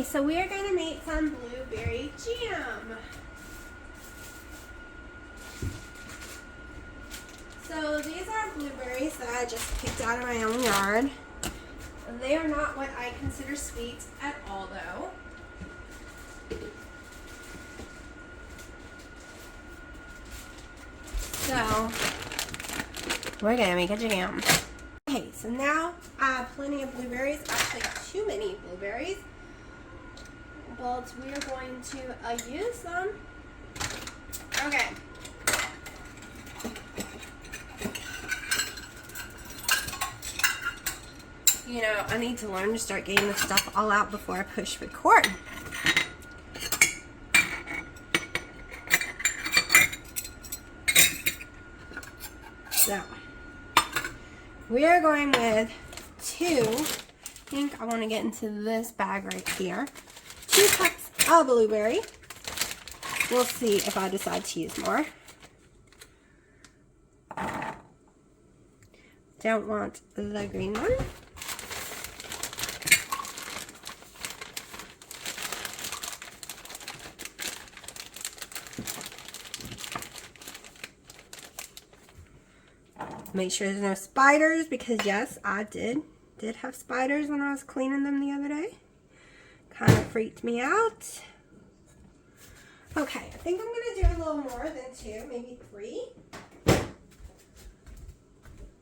so we are going to make some blueberry jam. So these are blueberries that I just picked out of my own yard. They are not what I consider sweet at all, though. So we're gonna make a jam. Okay, so now I have plenty of blueberries. Actually, too many blueberries. But we are going to use them. Okay. You know, I need to learn to start getting this stuff all out before I push record. So, we are going with I think I want to get into this bag right here. 2 cups of blueberry. We'll see if I decide to use more. Don't want the green one. Make sure there's no spiders, because yes, I did have spiders when I was cleaning them the other day. Kind of freaked me out. Okay, I think I'm going to do a little more than 2, maybe 3.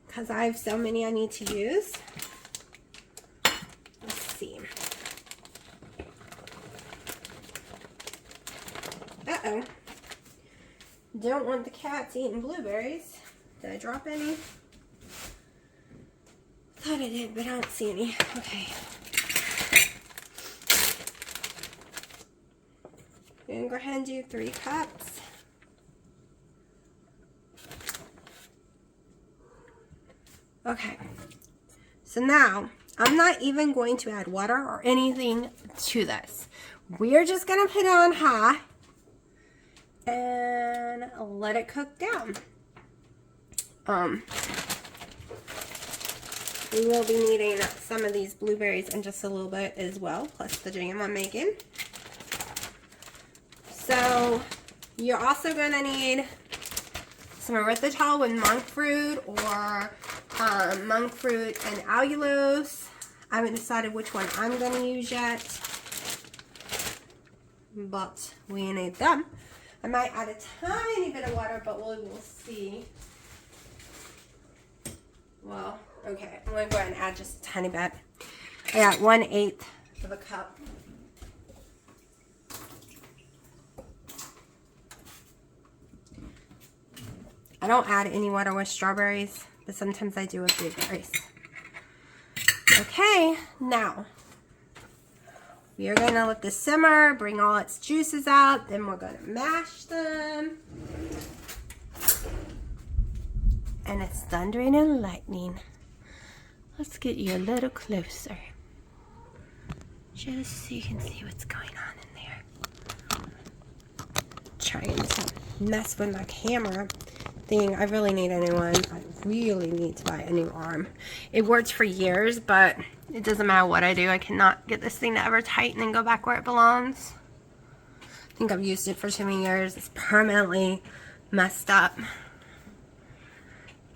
Because I have so many I need to use. Let's see. Uh-oh. Don't want the cats eating blueberries. Did I drop any? Thought I did, but I don't see any. Okay. I'm gonna go ahead and do 3 cups. Okay. So now, I'm not even going to add water or anything to this. We are just gonna put it on high and let it cook down. We will be needing some of these blueberries in just a little bit as well, plus the jam I'm making. So, you're also going to need some erythritol with monk fruit, or monk fruit and allulose. I haven't decided which one I'm going to use yet, but we need them. I might add a tiny bit of water, but we will see. Well, okay, I'm going to go ahead and add just a tiny bit. I got 1/8 of a cup. I don't add any water with strawberries, but sometimes I do with blueberries. Okay, now we are going to let this simmer, bring all its juices out, then we're going to mash them. And it's thundering and lightning. Let's get you a little closer, just so you can see what's going on in there. Trying to mess with my camera thing. I really need a new one. I really need to buy a new arm. It worked for years, but it doesn't matter what I do. I cannot get this thing to ever tighten and go back where it belongs. I think I've used it for too many years. It's permanently messed up.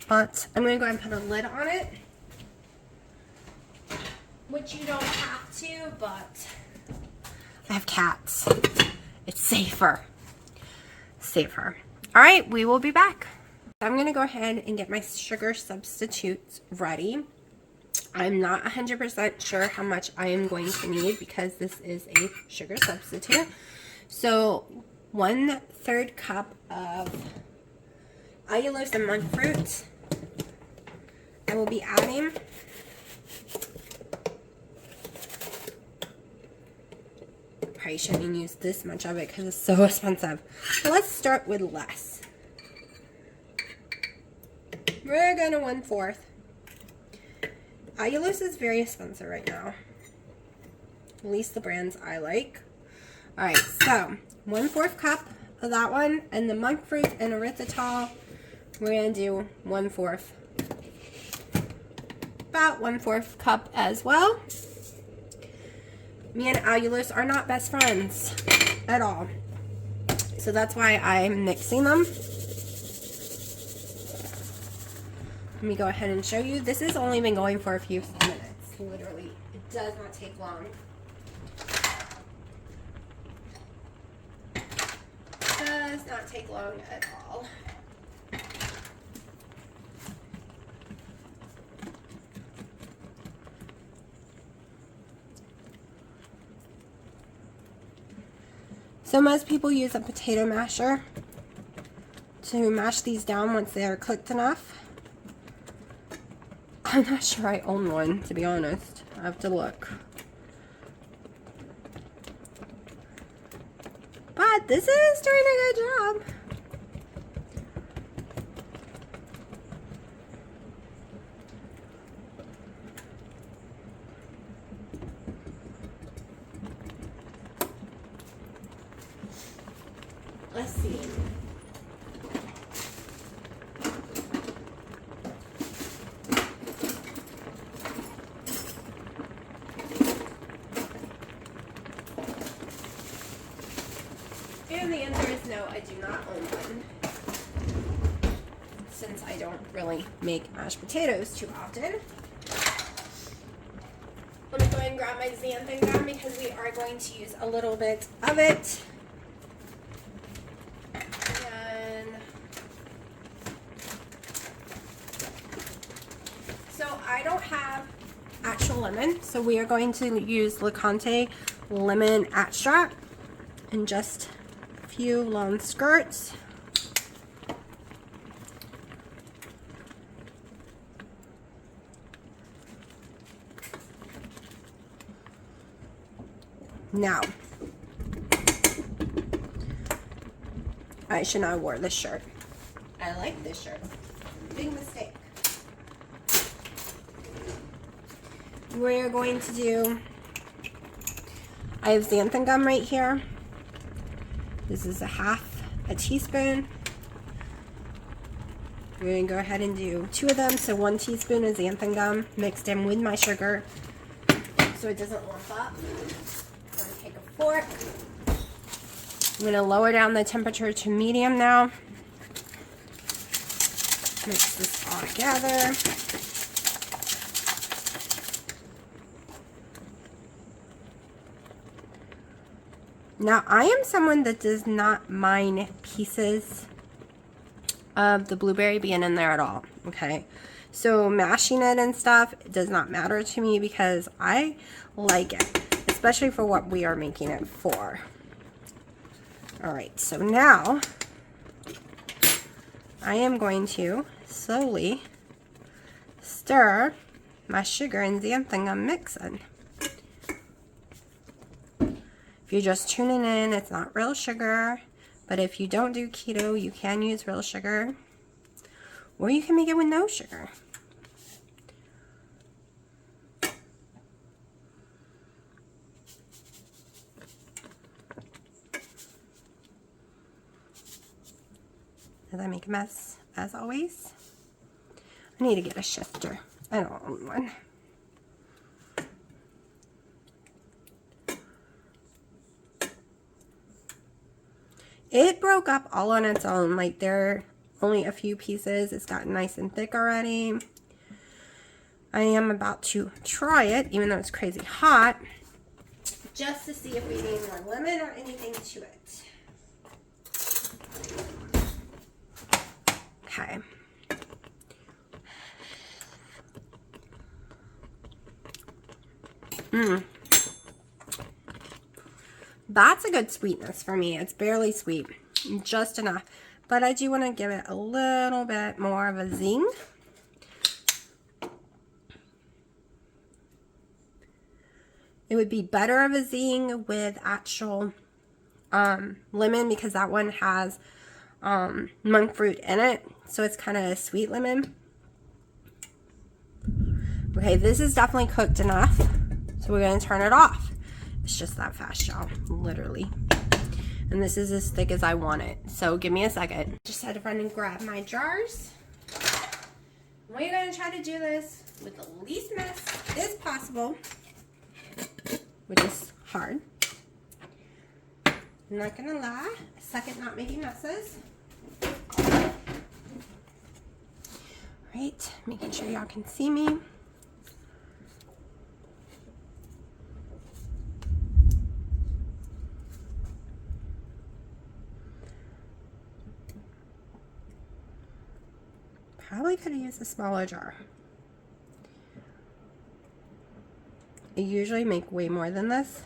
But I'm going to go ahead and put a lid on it, which you don't have to, but I have cats. It's safer. Safer. All right, we will be back. I'm going to go ahead and get my sugar substitutes ready. I'm not 100% sure how much I am going to need, because this is a sugar substitute. So 1/3 cup of allulose and monk fruit. I will be adding probably shouldn't use this much of it because it's so expensive. So let's start with less. We're going to 1/4. Allulose is very expensive right now. At least the brands I like. Alright, so 1/4 cup of that one, and the monk fruit and erythritol, we're going to do 1/4. About 1/4 cup as well. Me and allulose are not best friends at all. So that's why I'm mixing them. Let me go ahead and show you. This has only been going for a few minutes. Literally, it does not take long. Does not take long at all. So most people use a potato masher to mash these down once they are cooked enough. I'm not sure I own one, to be honest. I have to look. But this is doing a good job. Let's see. And the answer is no, I do not own one. Since I don't really make mashed potatoes too often. Let me go ahead and grab my xanthan gum because we are going to use a little bit of it. So I don't have actual lemon, so we are going to use LeConte lemon extract in just a few long skirts. Now, I should not have worn this shirt. I like this shirt. Big mistake. We're going to do, I have xanthan gum right here. This is a teaspoon. We're going to go ahead and do 2 of them. So 1 teaspoon of xanthan gum mixed in with my sugar so it doesn't lump up. I'm going to take a fork. I'm going to lower down the temperature to medium now. Mix this all together. Now, I am someone that does not mind pieces of the blueberry being in there at all, okay? So mashing it and stuff, it does not matter to me because I like it, especially for what we are making it for. All right, so now I am going to slowly stir my sugar and xanthan gum mix in. If you're just tuning in, it's not real sugar, but if you don't do keto, you can use real sugar, or you can make it with no sugar. Did I make a mess, as always? I need to get a shifter. I don't own one. It broke up all on its own. Like, there are only a few pieces. It's gotten nice and thick already. I am about to try it, even though it's crazy hot, just to see if we need more lemon or anything to it. Okay. That's a good sweetness for me. It's barely sweet, just enough. But I do want to give it a little bit more of a zing. It would be better of a zing with actual lemon because that one has monk fruit in it. So it's kind of a sweet lemon. Okay, this is definitely cooked enough. So we're going to turn it off. It's just that fast, y'all, literally. And this is as thick as I want it. So give me a second. Just had to run and grab my jars. We're going to try to do this with the least mess as possible. Which is hard. I'm not gonna lie, I suck at not making messes. Right, making sure y'all can see me. Probably could have used a smaller jar. I usually make way more than this.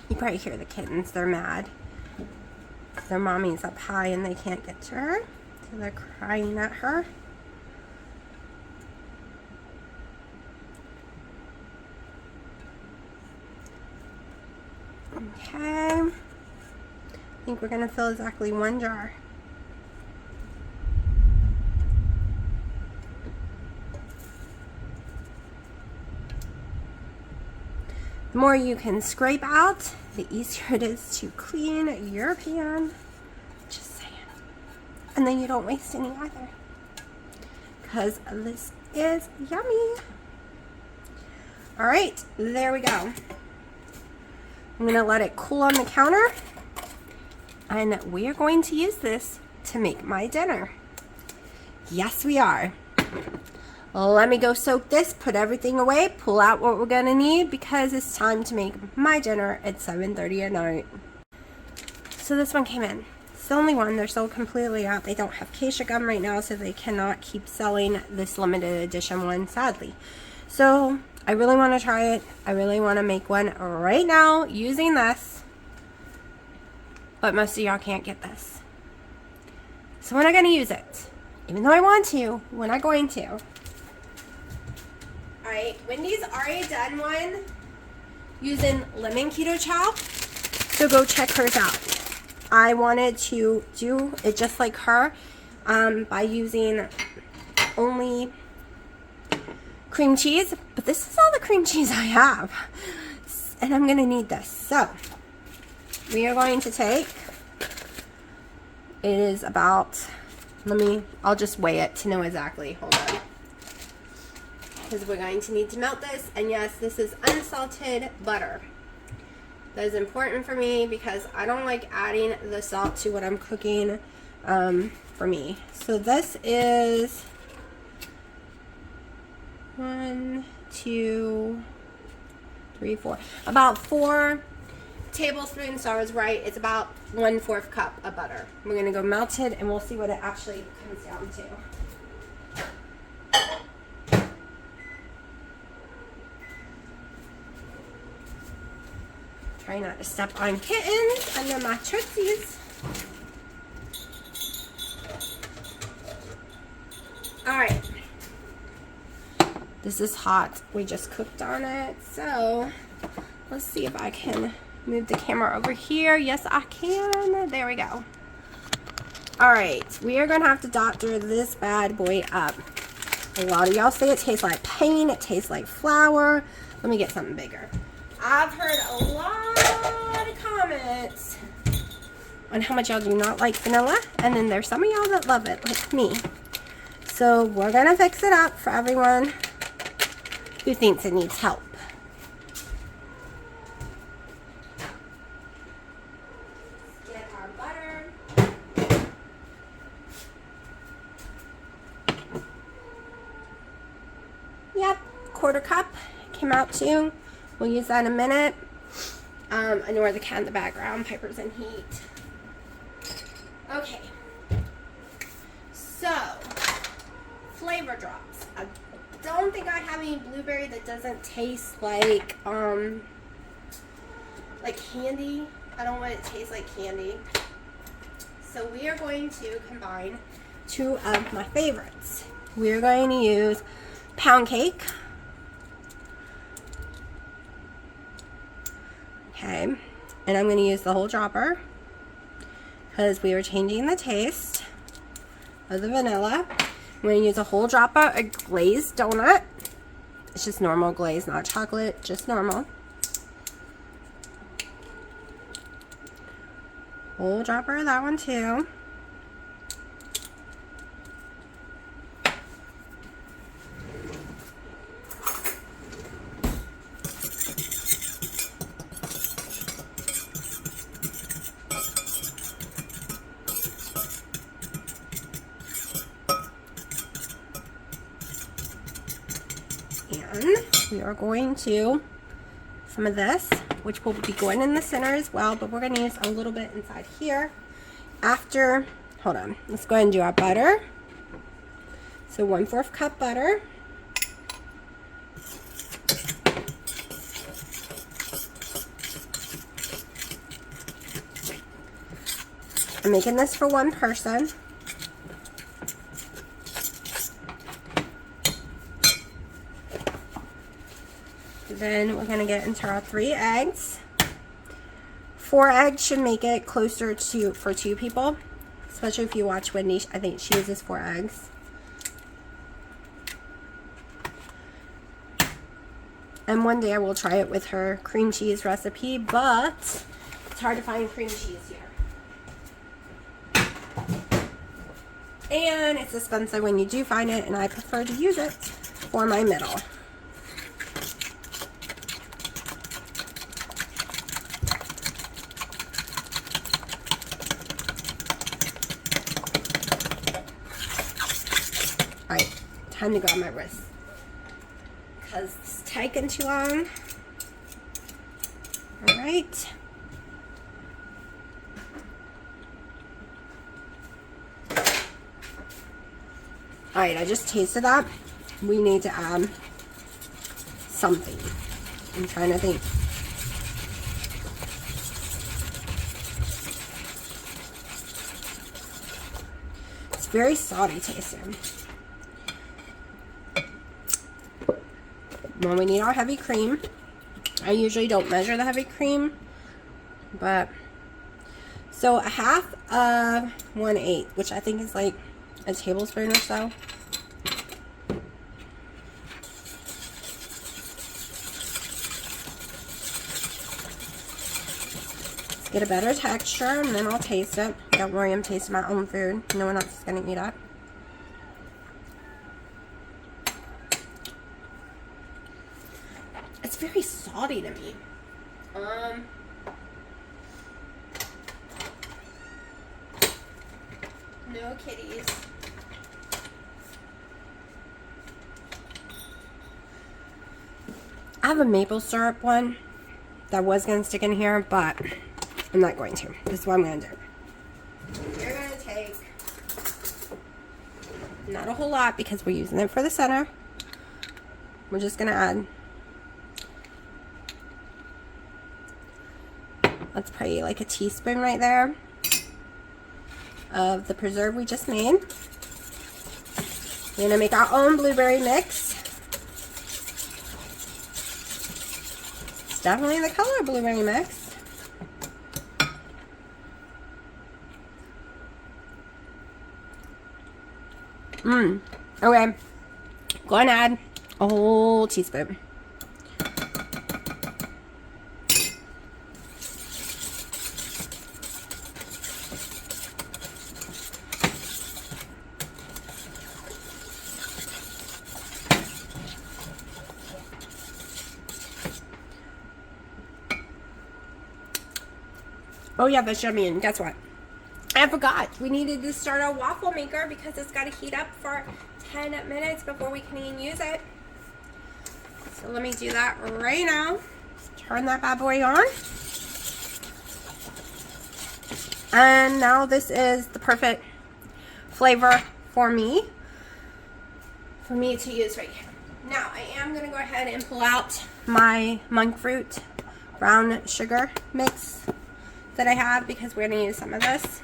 You probably hear the kittens, they're mad. Their mommy's up high and they can't get to her, so they're crying at her. Okay, I think we're gonna fill exactly 1 jar. The more you can scrape out, the easier it is to clean your pan. Just saying. And then you don't waste any either, because this is yummy. All right, there we go. I'm gonna let it cool on the counter, and we are going to use this to make my dinner. Yes, we are. Let me go soak this, put everything away, pull out what we're gonna need, because it's time to make my dinner at 7:30 at night. So this one came in. It's the only one. They're sold completely out. They don't have acacia gum right now, so they cannot keep selling this limited edition one, sadly. So I really want to try it. I really want to make one right now using this, but most of y'all can't get this. So we're not going to use it. Even though I want to, we're not going to. Alright, Wendy's already done one using lemon keto chow, so go check hers out. I wanted to do it just like her by using only cream cheese, but this is all the cream cheese I have, and I'm going to need this. So we are going to take, it is about, I'll just weigh it to know exactly. Hold on. Because we're going to need to melt this, and yes, this is unsalted butter. That is important for me because I don't like adding the salt to what I'm cooking for me. So this is 1, 2, 3, 4. About 4 tablespoons, so I was right. It's about 1/4 cup of butter. We're going to go melt it, and we'll see what it actually comes down to. Try not to step on kittens under my tootsies. Alright. This is hot. We just cooked on it. So, let's see if I can move the camera over here. Yes, I can. There we go. Alright. We are going to have to doctor this bad boy up. A lot of y'all say it tastes like paint. It tastes like flour. Let me get something bigger. I've heard a lot of comments on how much y'all do not like vanilla, and then there's some of y'all that love it, like me. So we're gonna fix it up for everyone who thinks it needs help. Get our butter. Yep, 1/4 cup came out too. We'll use that in a minute. Ignore the cat in the background. Piper's in heat. Okay. So, flavor drops. I don't think I have any blueberry that doesn't taste like candy. I don't want it to taste like candy. So we are going to combine two of my favorites. We are going to use pound cake. Okay, and I'm going to use the whole dropper because we are changing the taste of the vanilla. I'm going to use a whole dropper of glazed donut. It's just normal glaze, not chocolate, just normal. Whole dropper of that one too. And we are going to some of this, which will be going in the center as well, but we're going to use a little bit inside here. After, hold on, let's go ahead and do our butter. So 1/4 cup butter. I'm making this for one person. Then we're going to get into our 3 eggs. 4 eggs should make it closer to for 2 people. Especially if you watch Wendy, I think she uses 4 eggs. And one day I will try it with her cream cheese recipe, but it's hard to find cream cheese here. And it's expensive when you do find it, and I prefer to use it for my middle. Alright, time to grab my wrist because it's taking too long. Alright. Alright, I just tasted that. We need to add something. I'm trying to think. It's very salty tasting. Well, we need our heavy cream. I usually don't measure the heavy cream, but so a half of 1/8, which I think is like a tablespoon or so. Let's get a better texture, and then I'll taste it. Don't worry, I'm tasting my own food. No one else is gonna eat it. It's very salty to me. No kitties. I have a maple syrup one that was going to stick in here, but I'm not going to. This is what I'm going to do. You're going to take not a whole lot because we're using it for the center. We're just going to add, let's probably like a teaspoon right there of the preserve we just made. We're going to make our own blueberry mix. It's definitely the color blueberry mix. Okay. Go and add a whole teaspoon. Oh yeah, that's yummy. And guess what? I forgot. We needed to start our waffle maker because it's got to heat up for 10 minutes before we can even use it. So let me do that right now. Turn that bad boy on. And now this is the perfect flavor for me to use right here. Now I am going to go ahead and pull out my monk fruit brown sugar mix. that I have because we're going to use some of this.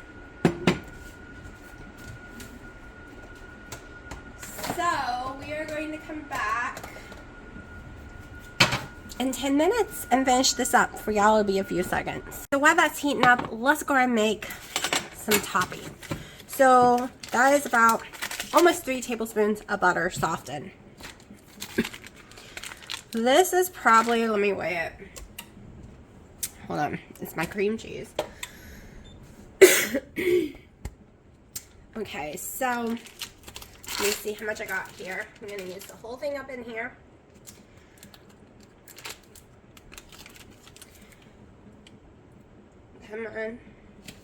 So we are going to come back in 10 minutes and finish this up. For y'all, it'll be a few seconds. So while that's heating up, let's go and make some topping. So that is about almost 3 tablespoons of butter softened. This is probably, let me weigh it. Hold on, it's my cream cheese. Okay, so let me see how much I got here. I'm going to use the whole thing up in here. Come on,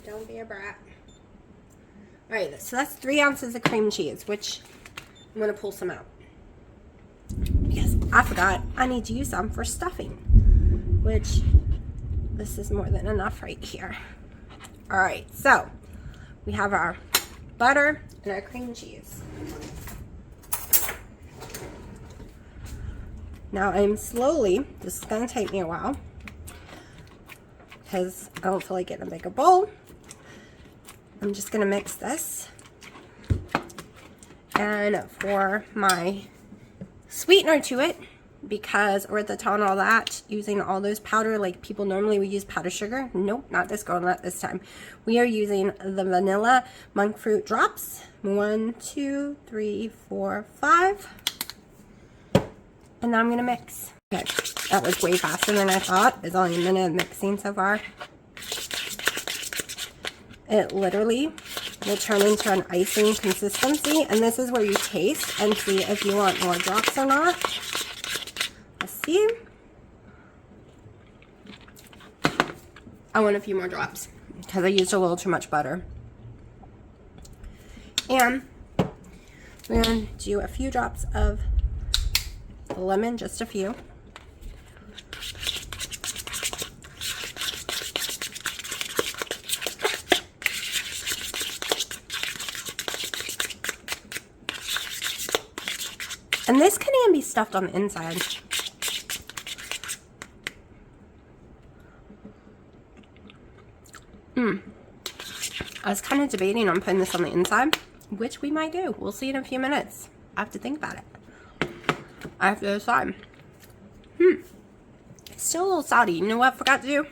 don't be a brat. Alright, so that's 3 ounces of cream cheese, which I'm going to pull some out. Because I forgot I need to use some for stuffing, which this is more than enough right here. Alright, so we have our butter and our cream cheese. Now I'm slowly, this is going to take me a while, because I don't feel like getting a bigger bowl. I'm just going to mix this. And for my sweetener to it, because erythritol and all that, using all those powder, like people normally would use powdered sugar. Nope, not this girl, not this time. We are using the vanilla monk fruit drops. 1, 2, 3, 4, 5. And now I'm going to mix. Okay, that was way faster than I thought. It's only a minute of mixing so far. It literally will turn into an icing consistency. And this is where you taste and see if you want more drops or not. Let's see. I want a few more drops because I used a little too much butter. And we're going to do a few drops of the lemon, just a few. And this can even be stuffed on the inside. I was kind of debating on putting this on the inside, which we might do. We'll see in a few minutes. I have to think about it. I have to decide. It's still a little salty. You know what I forgot to do?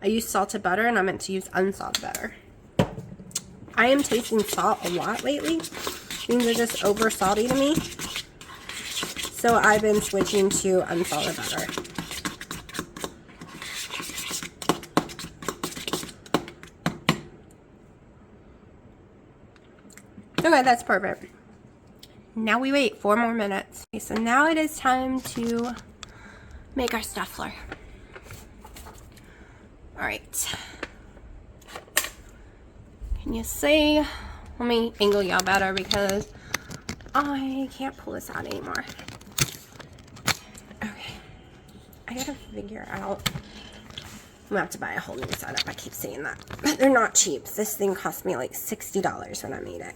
I used salted butter and I meant to use unsalted butter. I am tasting salt a lot lately. Things are just over salty to me. So I've been switching to unsalted butter. Okay, that's perfect. Now we wait 4 more minutes. Okay, so now it is time to make our stuffler. Alright. Can you see? Let me angle y'all better because I can't pull this out anymore. Okay. I gotta figure out. I'm gonna have to buy a whole new setup. I keep saying that. But they're not cheap. This thing cost me like $60 when I made it.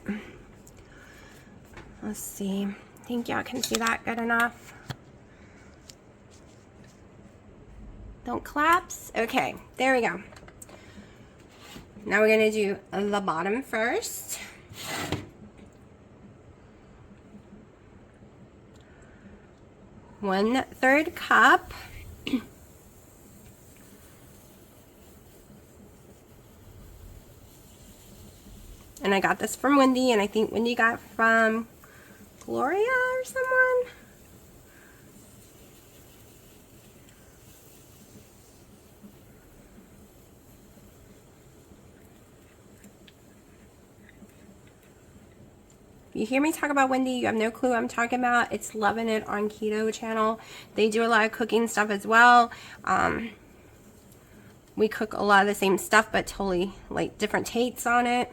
Let's see. I think y'all can see that good enough. Don't collapse. Okay, there we go. Now we're gonna do the bottom first. One-third cup. And I got this from Wendy, and I think Wendy got from Gloria or someone. You hear me talk about Wendy, you have no clue what I'm talking about. It's Loving It on Keto channel. They do a lot of cooking stuff as well. We cook a lot of the same stuff, but totally like different takes on it.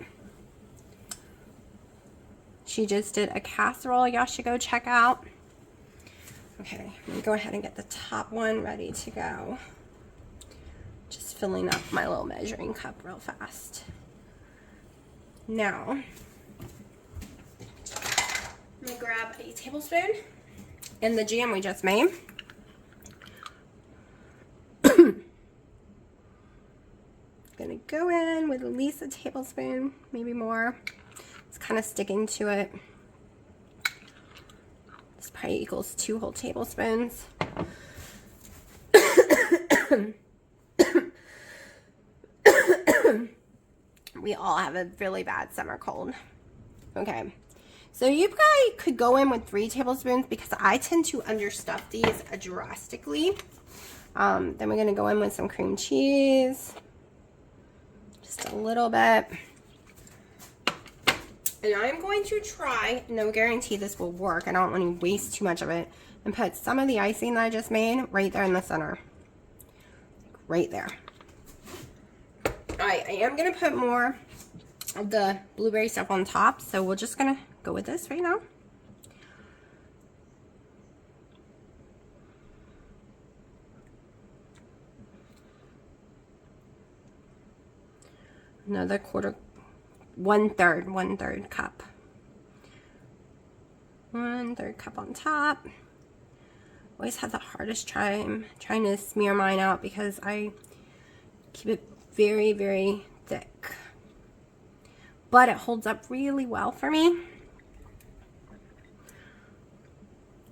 She just did a casserole y'all should go check out. Okay, let me go ahead and get the top one ready to go. Just filling up my little measuring cup real fast. Now, I'm going to grab a tablespoon in the jam we just made. gonna go in with at least a tablespoon, maybe more. It's kind of sticking to it. This probably equals 2 whole tablespoons. We all have a really bad summer cold. Okay, so you probably could go in with 3 tablespoons because I tend to understuff these drastically. Then we're gonna go in with some cream cheese, just a little bit. And I'm going to try, no guarantee this will work, I don't want to waste too much of it, and put some of the icing that I just made right there in the center. Right there. Alright, I am going to put more of the blueberry stuff on top, so we're just going to go with this right now. Another one third cup. 1/3 cup on top. Always have the hardest time trying to smear mine out because I keep it very, very thick. But it holds up really well for me.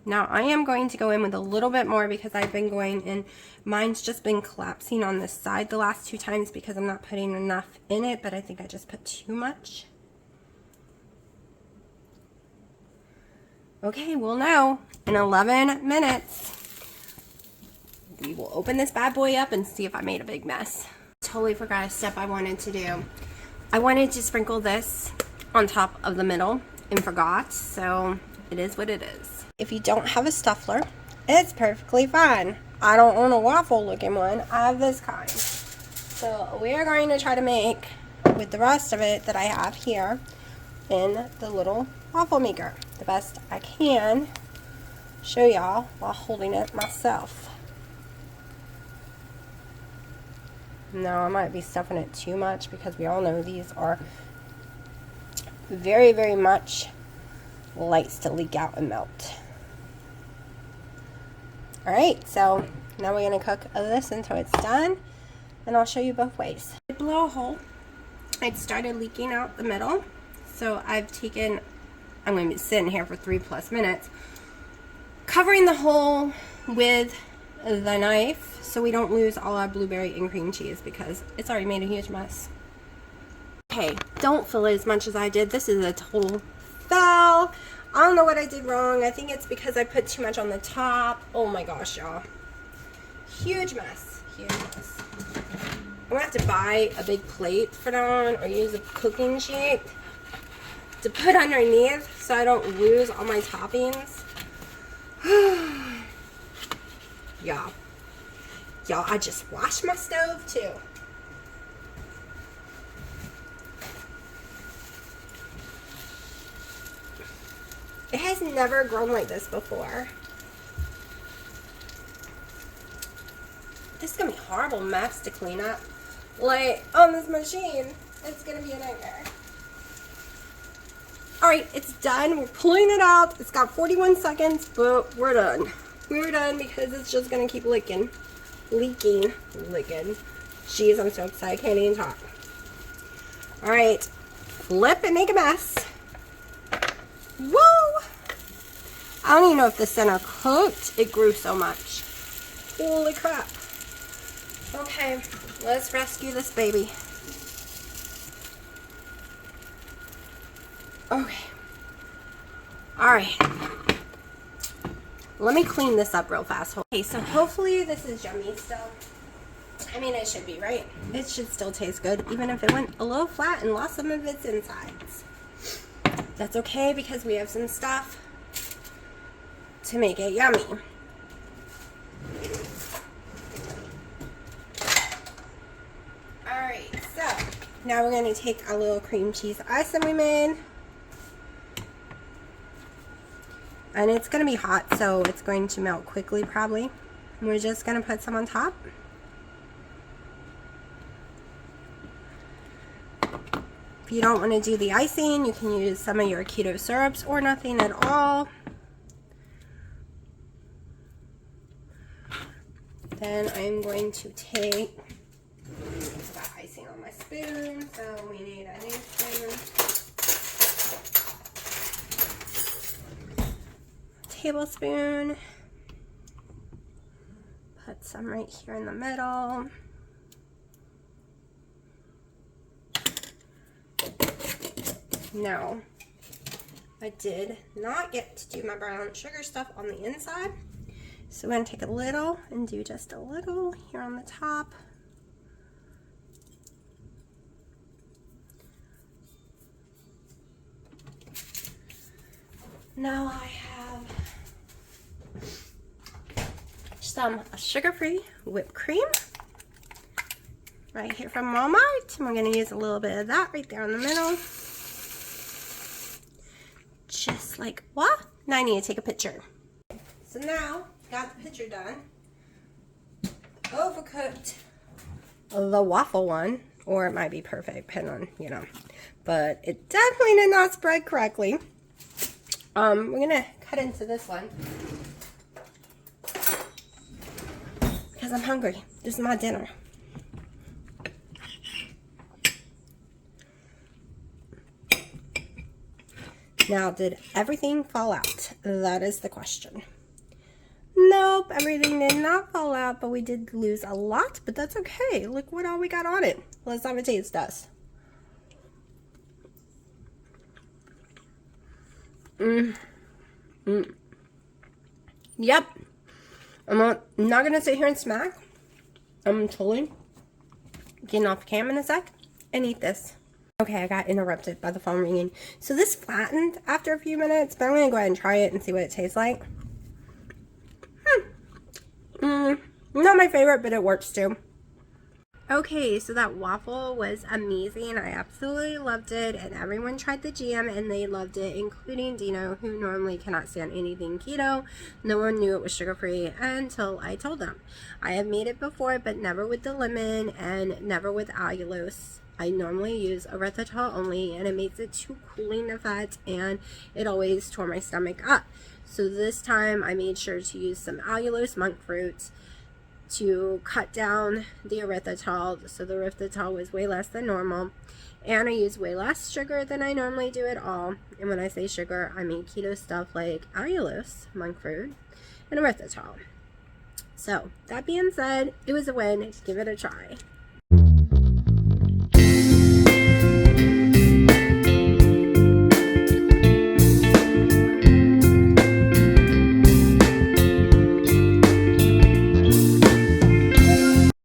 Now I am going to go in with a little bit more because I've been going in, mine's just been collapsing on this side the last 2 times because I'm not putting enough in it, but I think I just put too much. Okay, we'll know in 11 minutes. We will open this bad boy up and see if I made a big mess. Totally forgot a step I wanted to do. I wanted to sprinkle this on top of the middle and forgot, so it is what it is. If you don't have a stuffler, it's perfectly fine. I don't own a waffle looking one, I have this kind. So we are going to try to make with the rest of it that I have here in the little waffle maker the best I can show y'all while holding it myself. Now I might be stuffing it too much because we all know these are very, very much likes to leak out and melt. Alright, so now we're going to cook this until it's done, and I'll show you both ways. I blow a hole. It started leaking out the middle, so I've taken, I'm going to be sitting here for 3+ minutes, covering the hole with the knife so we don't lose all our blueberry and cream cheese because it's already made a huge mess. Okay, don't fill it as much as I did. This is a total fail. I don't know what I did wrong. I think it's because I put too much on the top. Oh my gosh, y'all. Huge mess. Huge mess. I'm going to have to buy a big plate for that one or use a cooking sheet to put underneath so I don't lose all my toppings. Y'all, I just washed my stove too. It has never grown like this before. This is gonna be a horrible mess to clean up. Like, on this machine, it's gonna be a nightmare. Alright, it's done. We're pulling it out. It's got 41 seconds, but we're done. We're done because it's just gonna keep licking. Licking. Jeez, I'm so excited. I can't even talk. Alright. Flip and make a mess. Woo! I don't even know if the center cooked. It grew so much. Holy crap. Okay, let's rescue this baby. Okay. Alright. Let me clean this up real fast. Okay, so hopefully this is yummy still. I mean, it should be, right? It should still taste good, even if it went a little flat and lost some of its insides. That's okay because we have some stuff to make it yummy. Alright, so now we're going to take a little cream cheese ice that we made. And it's going to be hot, so it's going to melt quickly probably. And we're just going to put some on top. If you don't want to do the icing, you can use some of your keto syrups or nothing at all. Then I'm going to take icing on my spoon, so we need a new spoon. Tablespoon. Put some right here in the middle. Now, I did not get to do my brown sugar stuff on the inside, so I'm going to take a little and do just a little here on the top. Now I have some sugar-free whipped cream right here from Walmart, and we're going to use a little bit of that right there in the middle. Just like what? Now I need to take a picture. So now, got the picture done. Overcooked the waffle one, or it might be perfect, depending on, you know. But it definitely did not spread correctly. We're gonna cut into this one because I'm hungry. This is my dinner. Now, did everything fall out? That is the question. Nope, everything did not fall out, but we did lose a lot, but that's okay. Look what all we got on it. Let's have a taste test. Yep. I'm not gonna sit here and smack. I'm totally getting off cam in a sec and eat this. Okay, I got interrupted by the phone ringing. So this flattened after a few minutes, but I'm gonna go ahead and try it and see what it tastes like. Not my favorite, but it works too. Okay, so that waffle was amazing. I absolutely loved it, and everyone tried the jam and they loved it, including Dino, who normally cannot stand anything keto. No one knew it was sugar-free until I told them. I have made it before, but never with the lemon and never with allulose. I normally use erythritol only, and it makes it too cooling to fat, and it always tore my stomach up. So this time I made sure to use some allulose monk fruit to cut down the erythritol, so the erythritol was way less than normal, and I use way less sugar than I normally do at all. And when I say sugar, I mean keto stuff like allulose, monk fruit, and erythritol. So that being said, it was a win. Give it a try.